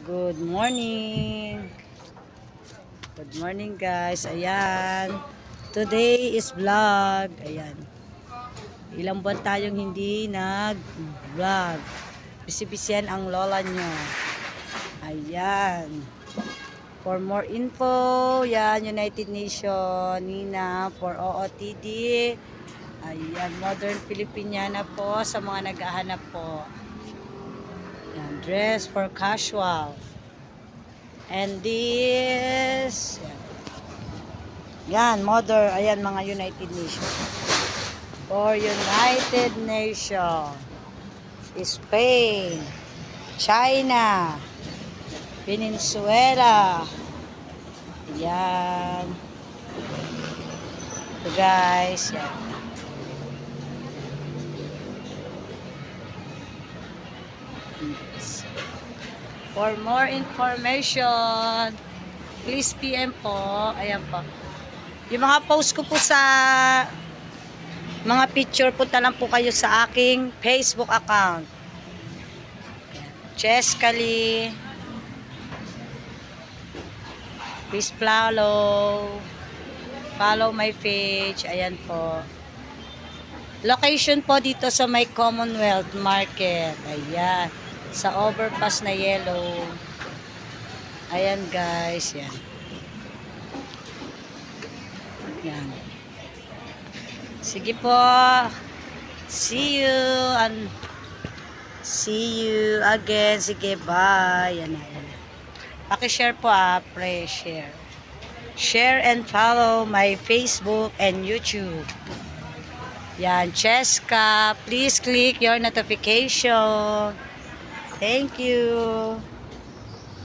Good morning. Good morning guys. Ayan. Today is vlog. Ayan. Ilang buwan tayong hindi nag-vlog. Bisibisyan ang lola nyo. Ayan. For more info, yan, United Nations, Nina, for OOTD. Ayan, Modern Filipiniana po sa mga naghahanap po. Yan, dress for casual. And this, yan, mother, ayan mga United Nations. For United Nations, Spain, China, Venezuela. Yan. Ito guys, yan. For more information, please PM po. Ayan po. Yung mga post ko po sa mga picture, punta lang po kayo sa aking Facebook account. Cheskali. Please follow. Follow my page. Ayan po. Location po dito sa may Commonwealth Market. Ayan. Sa overpass na yellow. Ayan guys, yan. Yan. Sige po. See you and see you again. Sige, bye. Yan na, yan. Paki-share po pre-share. Share and follow my Facebook and YouTube. Yan, Cheska. Please click your notification. Thank you.